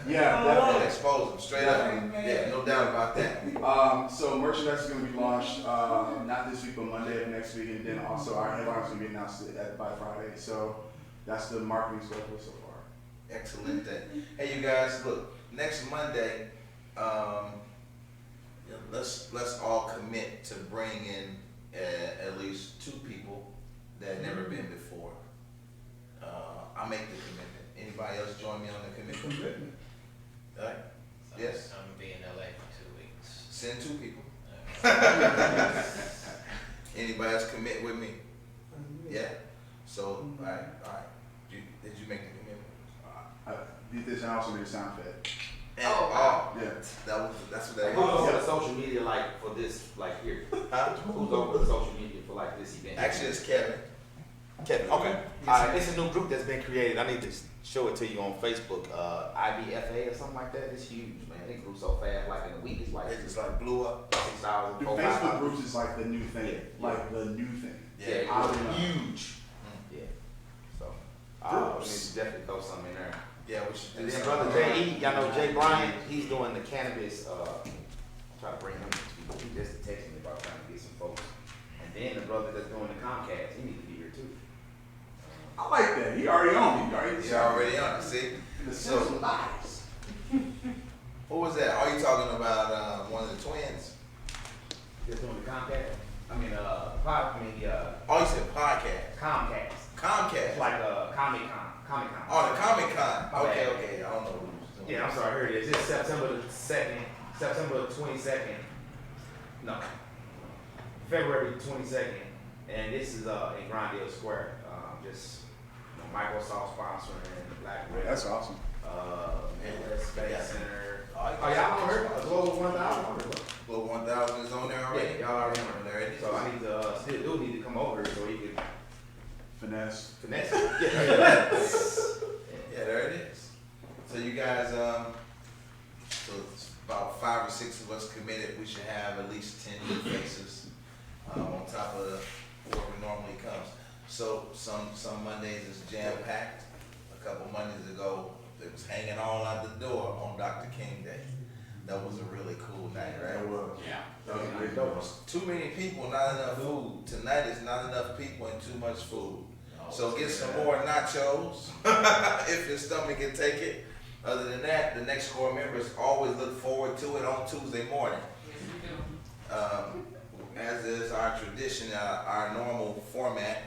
Yeah, And definitely. expose them straight up. Yeah, no doubt about that. So merchandise is going to be launched not this week, but Monday of next week, and then also our headlines going to be announced by Friday. So that's the marketing schedule so far. Excellent day. Hey, you guys, look, next Monday, let's all commit to bring in at least 2 people that never been before. I'll make the commitment. Anybody else join me on the commitment? All right? So Yes. I'm gonna be in LA for 2 weeks. Send 2 people. Anybody else commit with me? Yeah. So, all right. Did you make the commitment? Did this and also made a sound fed. And, Yeah. that's what that Who's is. over the social media like for this, like here? Who's over the social media for like this event? Actually, it's Kevin. Kevin. Okay. It's a new group that's been created. I need to show it to you on Facebook. IBFA or something like that. It's huge, man. They grew so fast. Like in a week, it's like It just like blew up. 6,000. The 4,000, Facebook 5,000. groups is like the new thing. Yeah. Like the new thing. Yeah, I it's don't know. huge. Yeah. So, we Groups. need to definitely throw something in there. Yeah, we should do And then something. brother J.E., y'all know Jay Bryant, he's doing the cannabis, try to bring him to people. He just texted me about trying to get some folks. And then the brother that's doing the Comcast, he needs to be here too. I like that. He already on me. He's already on it, see? The sizzle lies. Who was that? Are you talking about one of the twins? Just doing the Comcast. Oh, you said podcast. Comcast. Comcast. It's like a Comic-Con. Oh, the Comic-Con. Okay. Okay. I don't know who was doing Yeah, I'm sorry, here it is. It's September the 22nd. No. February 22nd. And this is in Grindale Square. Microsoft sponsoring the Black Red. That's awesome. Midwest Space Yeah. Center. Oh, Y'all on here? Global 1000? Global 1000 is on there already? Yeah, y'all already on There it is. So I need to, still need to come over so he can Finesse. finesse. Yeah, there it is. So you guys, so it's about 5 or 6 of us committed. We should have at least 10 new faces on top of what normally comes. So some Mondays is jam packed. A couple Mondays ago, it was hanging all out the door on Dr. King Day. That was a really cool night, right? That was. Yeah. That was a great There dope. was too many people, not enough food. Tonight is not enough people and too much food. So get some more nachos if your stomach can take it. Other than that, the NexCore members always look forward to it on Tuesday morning. As is our tradition, our normal format,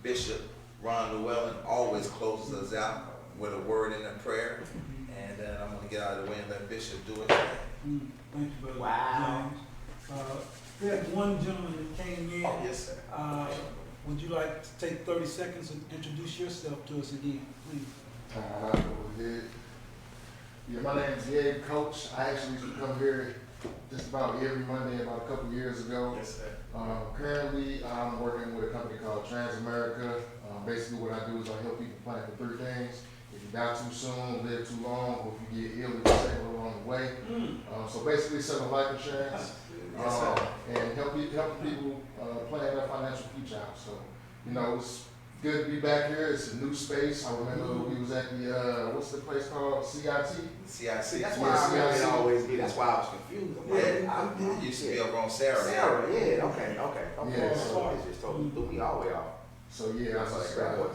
Bishop Ron Llewellyn always closes us out with a word and a prayer. And I'm going to get out of the way and let Bishop do it. Thank you, Brother Wow. James. We had one gentleman that came in. Oh, yes, sir. Would you like to take 30 seconds and introduce yourself to us again, please? Go ahead. Yeah, my name's Gabe Coach. I actually used to come here just about every Monday about a couple years ago. Yes, sir. Currently, I'm working with a company called Transamerica. Basically, what I do is I help people plan for 3 things. If you die too soon, live too long, or if you get ill, you stay along the way. So basically, selling life insurance Yes, sir. and helping people plan their financial future out. So, it's Good to be back here. It's a new space. I remember we was at the, what's the place called? CIT? CIC. That's Yeah, why I remember it CIC. always be. That's why I was confused. I'm like, Yeah, I used to be over on Sarah. Sarah, yeah, okay. Yeah, So it just threw me all the way off. So yeah, I That's just, like that.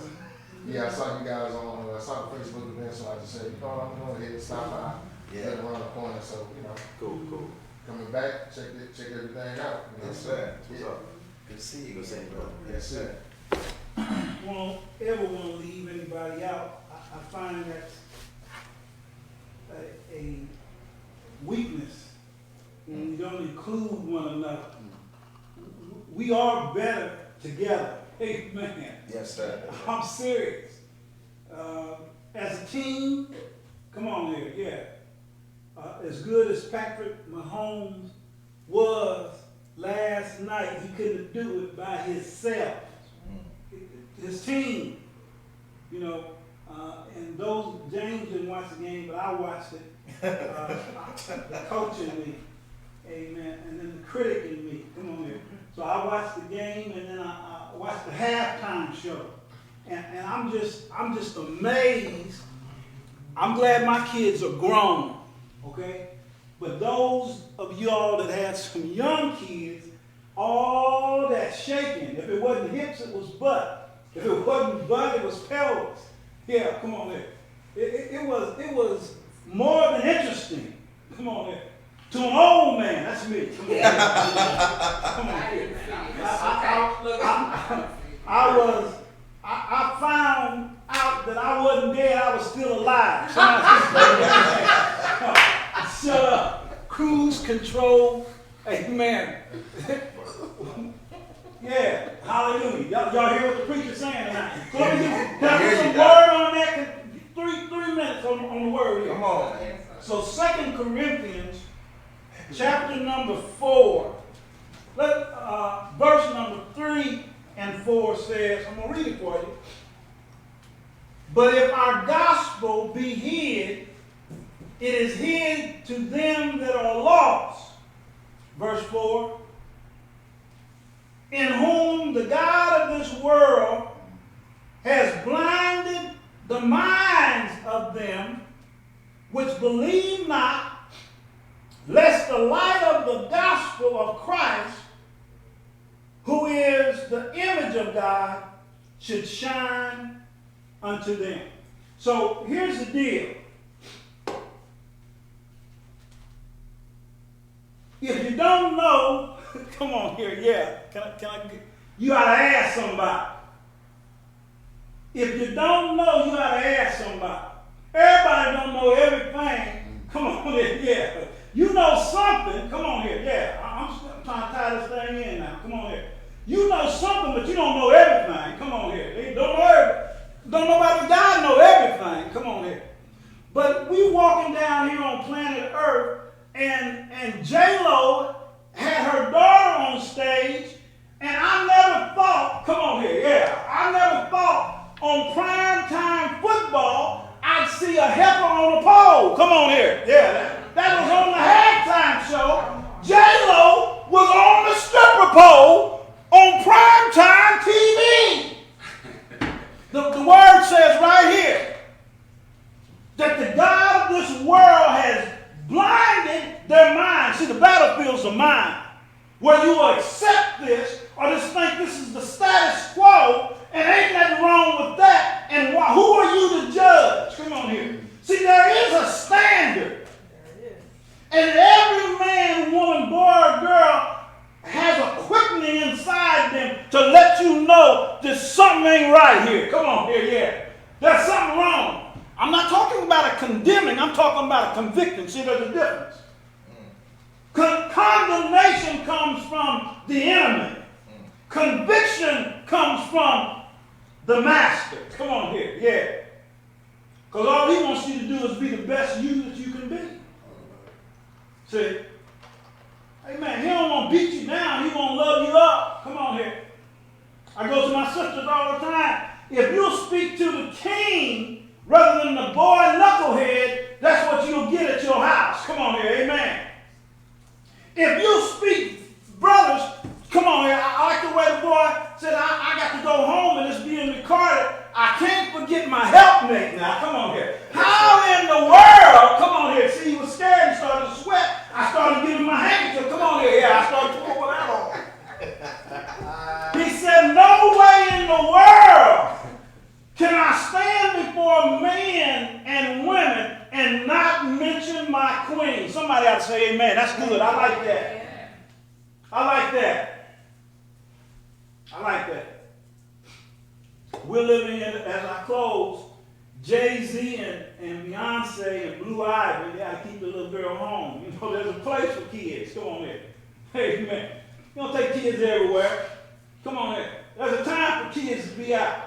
yeah, I saw you guys on, I saw the Facebook event, so I just said, you know what, I'm going ahead and stop by. Yeah. Right around the corner, so, you know, Cool. coming back, check everything out. You know? Yes, sir. What's up? Good to see you. Good to see you, bro. Yes, sir. Won't ever want to leave anybody out. I find that a weakness when we don't include one another. We are better together. Amen. Yes, sir. I'm serious. As a team, come on here, yeah. As good as Patrick Mahomes was last night, he couldn't do it by himself. His team, you know, and those, James didn't watch the game, but I watched it. The coach in me, amen, and then the critic in me, come on here. So I watched the game, and then I watched the halftime show, and I'm just amazed. I'm glad my kids are grown, okay? But those of y'all that had some young kids, all that shaking, if it wasn't hips, it was butt. If it wasn't butt, it was pelvis. Yeah, come on there. It was more than interesting. Come on there. To an old man, that's me. Come on here. Come on here. I found out that I wasn't dead, I was still alive. Shut up. Cruise control. Amen. Yeah, hallelujah. Y'all hear what the preacher's saying tonight? So let me get some word on that. Three minutes on the word here. Come on. So 2 Corinthians chapter number 4, verse number 3 and 4 says, I'm going to read it for you. But if our gospel be hid, it is hid to them that are lost. Verse 4. In whom the God of this world has blinded the minds of them which believe not, lest the light of the gospel of Christ, who is the image of God, should shine unto them. So here's the deal. If you don't know, come on here, yeah. You ought to ask somebody. If you don't know, you ought to ask somebody. Everybody don't know everything. Come on here, yeah. You know something. Come on here, yeah. I'm trying to tie this thing in now. Come on here. You know something, but you don't know everything. Come on here. They don't know everything. Don't nobody God know everything. Come on here. But we walking down here on planet Earth, and J-Lo had her daughter on stage, and I never thought, come on here, yeah, I never thought on primetime football I'd see a heifer on a pole. Come on here, yeah, that was on the halftime show. J-Lo was on the stripper pole on primetime TV. The word says right here that the God of this world has blinded their minds. See, the battlefield's the mind. Where you will accept this or just think this is the status quo and ain't nothing wrong with that. And who are you to judge? Come on here. See, there is a standard. And every man, woman, boy, or girl has a quickening inside them to let you know that something ain't right here. Come on here, yeah. There's something wrong. I'm not talking about a condemning. I'm talking about a convicting. See, there's a difference. Condemnation comes from the enemy. Conviction comes from the master. Come on here, yeah. Because all he wants you to do is be the best you that you can be. See? Amen. He don't want to beat you down. He want to love you up. Come on here. I go to my sisters all the time. If you speak to the king rather than the boy knucklehead, that's what you'll get at your house. Come on here. Amen. If you speak, brothers, come on here. I like the way the boy said, I got to go home and just be in the car the world can I stand before men and women and not mention my queen? Somebody ought to say amen. That's good. I like that. I like that. I like that. We're living in, as I close, Jay-Z and Beyonce and Blue Ivy, they got to keep the little girl home. You know, there's a place for kids. Come on here. Amen. You don't take kids everywhere. Come on here. There's a time for kids to be out.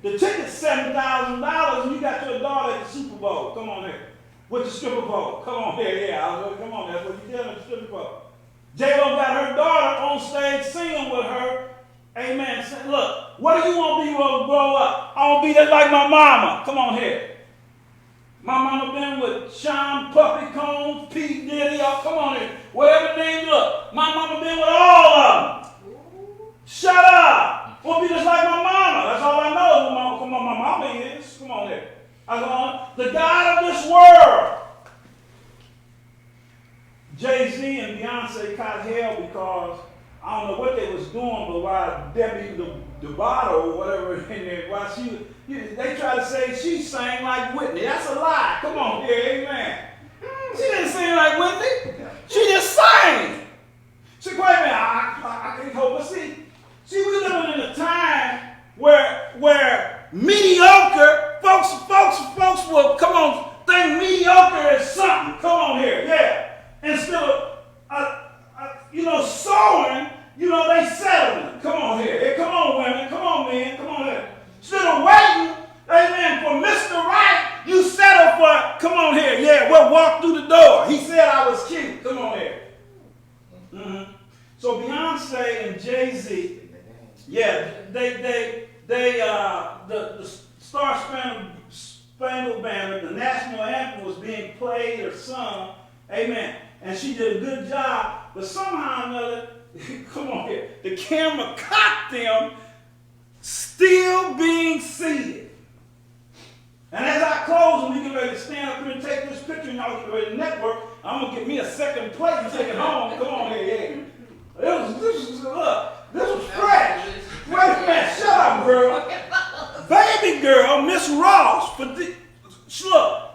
The ticket's $7,000 and you got your daughter at the Super Bowl. Come on here. With the stripper pole. Come on here, yeah. Come on, that's what you did at the stripper pole. J-Lo got her daughter on stage singing with her. Amen. Say, look, what do you want to be when you grow up? I want to be just like my mama. Come on here. My mama been with Sean Puffy Combs, P. Diddy, come on here. Whatever name look. My mama been with all of them. Shut up. Want to be just like my mama. That's all I know is what my mama is. Come on here. The God of this world. Jay-Z and Beyonce caught hell because I don't know what they was doing, but while Debbie DeVato or whatever in there, while they try to say she sang like Whitney. That's a lie. Come on here, amen. She didn't sing like Whitney. She just sang. She wait a minute, I can't help but see. See, we living in a time where mediocre folks will come on think mediocre is something. Come on here, yeah. Instead of sowing, they settling. Come on here. Hey, come on, women. Come on, men. Come on here. Instead of waiting, amen, for Mr. Right, you settle for, come on here. Yeah, we'll walk through the door. He said I was cute. Come on here. Mm-hmm. So Beyonce and Jay-Z, yeah, the Star Spangled Banner, the national anthem was being played or sung, amen. And she did a good job, but somehow or another, come on here, the camera caught them still being seated. And as I close and we get ready to stand up here and take this picture and y'all get ready to network, I'm going to get me a second plate and take it home. Come on here, yeah. This was fresh. Wait a minute, shut up, girl. Baby girl, Miss Ross, look,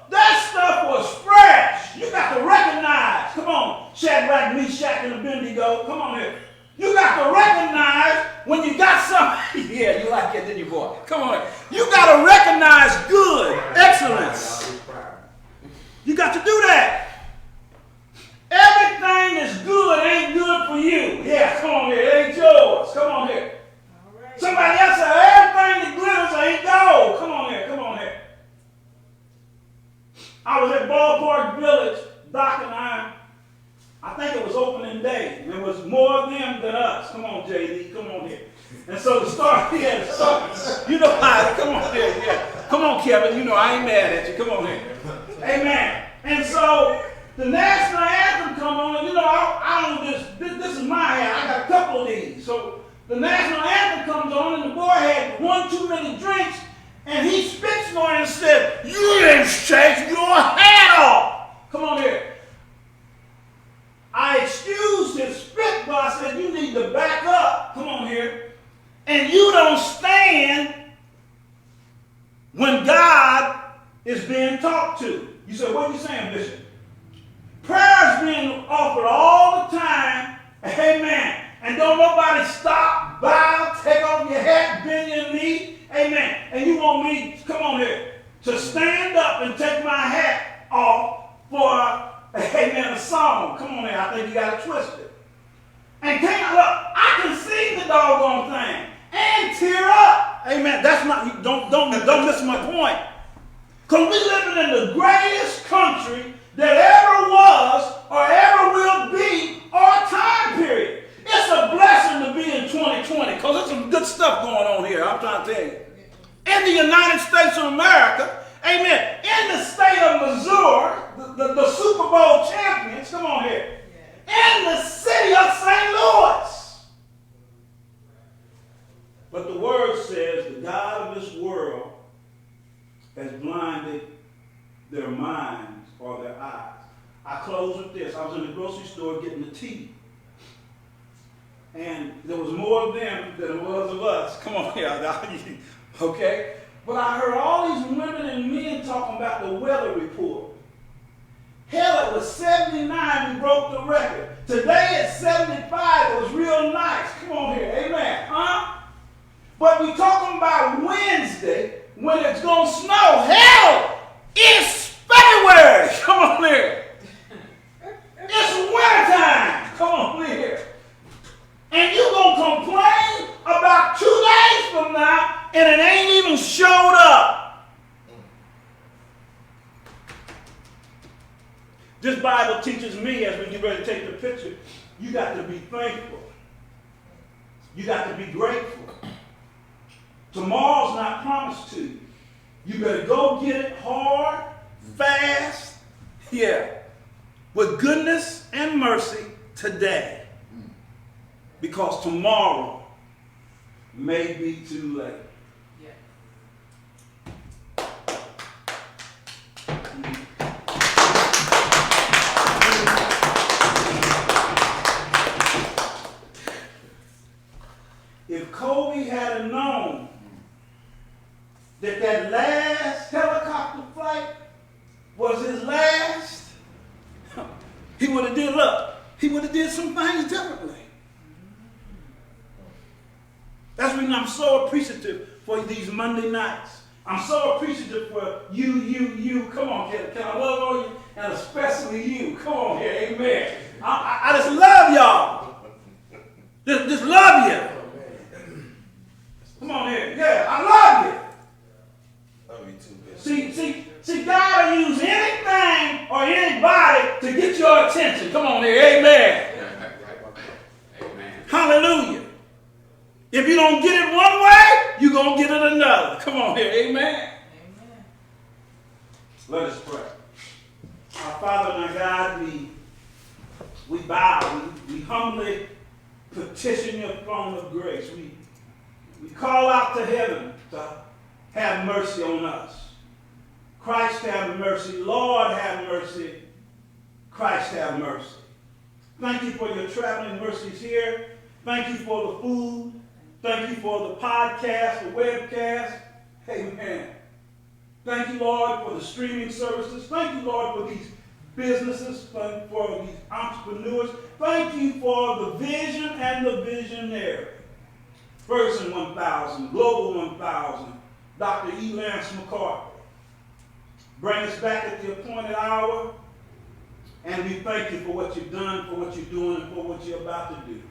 that stuff was fresh. You got to recognize. Come on, Shadrach, Meshach, and Abednego. Come on here. You got to recognize when you got something. Yeah, you like it, didn't you, boy? Come on here. You got to recognize good, excellence. You got to do that. Everything that's good ain't good for you. Yeah, come on here. It ain't yours. Come on here. Right. Somebody else said, everything that glitters ain't gold. Come on here. Come on here. I was at Ballpark Village, Doc and I think it was opening day. There was more of them than us. Come on, JD. Come on here. And so the start, you know how, come on here. Yeah. Come on, Kevin. You know I ain't mad at you. Come on here. Amen. And so the national anthem come on, and I don't this is my hat. I got a couple of these. So the national anthem comes on, and the boy had one too many drinks, and he spits on it and said, "You didn't shake your hat off." Come on here. I excused his spit, but I said, "You need to back up." Come on here. And you don't stand when God is being talked to. You say, "What are you saying, Bishop?" Prayer is being offered all the time. Amen. And don't nobody stop, bow, take off your hat, bend your knee. Amen. And you want me, come on here, to stand up and take my hat off for, amen, a song. Come on here. I think you got it twisted. And I can sing the doggone thing and tear up. Amen. That's not, don't miss my point. Because we living in the greatest country that ever was or ever will be our time period. It's a blessing to be in 2020 because there's some good stuff going on here, I'm trying to tell you. In the United States of America, amen, in the state of Missouri, the Super Bowl champions, come on here, in the city of St. Louis. But the word says the God of this world has blinded their minds or their eyes. I close with this. I was in the grocery store getting the tea. And there was more of them than there was of us. Come on here. Okay? But I heard all these women and men talking about the weather report. Hell, it was 79, we broke the record. Today it's 75, it was real nice. Come on here, amen, huh? But we talking about Wednesday, when it's going to snow. Hell, it's February. Come on here. It's wintertime. Come on here. And you going to complain about 2 days from now, and it ain't even showed up. This Bible teaches me, as we get ready to take the picture, you got to be thankful. You got to be grateful. Tomorrow's not promised to you. You better go get it hard, fast, with goodness and mercy today. Because tomorrow may be too late. If Kobe had known that last helicopter flight was his last, he would have did some things differently. That's the reason I'm so appreciative for these Monday nights. I'm so appreciative for you. Come on, can I love on you? And especially you. Come on here, amen. I just love y'all. Just love you. Come on here. Yeah, I love you. Love you too, bitch. See, God will use anything or anybody to get your attention. Come on here. Amen. Amen. Hallelujah. If you don't get it one way, you're going to get it another. Come on here. Amen. Amen. Let us pray. Our Father and our God, we bow. We humbly petition your throne of grace. We call out to heaven to have mercy on us. Christ have mercy. Lord have mercy. Christ have mercy. Thank you for your traveling mercies here. Thank you for the food. Thank you for the podcast, the webcast. Amen. Thank you, Lord, for the streaming services. Thank you, Lord, for these businesses, for these entrepreneurs. Thank you for the vision and the visionary. Ferguson 1000, Global 1000, Dr. E. Lance McCarthy. Bring us back at the appointed hour, and we thank you for what you've done, for what you're doing, and for what you're about to do.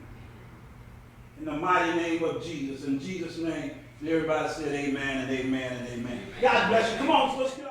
In the mighty name of Jesus. In Jesus' name, everybody said amen and amen and amen. God bless you. Come on, let's go.